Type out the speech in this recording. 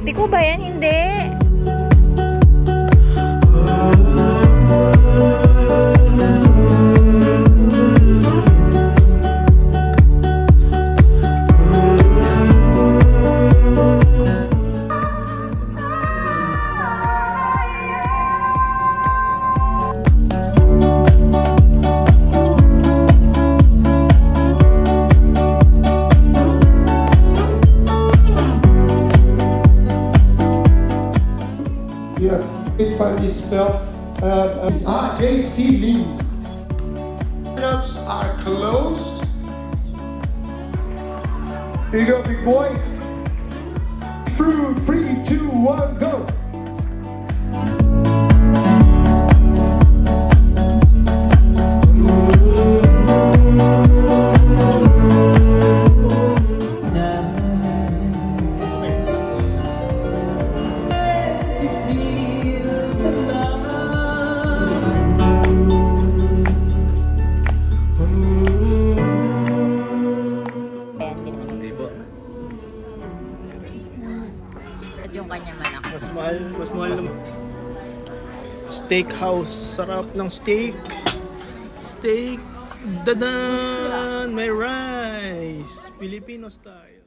Piko ba yan? Hindi. Yeah, grade 5 is spelled JC Lee. Lineups are closed. Here you go, big boy. Through 3, 2, 1, go. Yung kanya manak. Mas mahal naman. Steakhouse, sarap ng steak. Steak, dadan, may rice, Filipino style.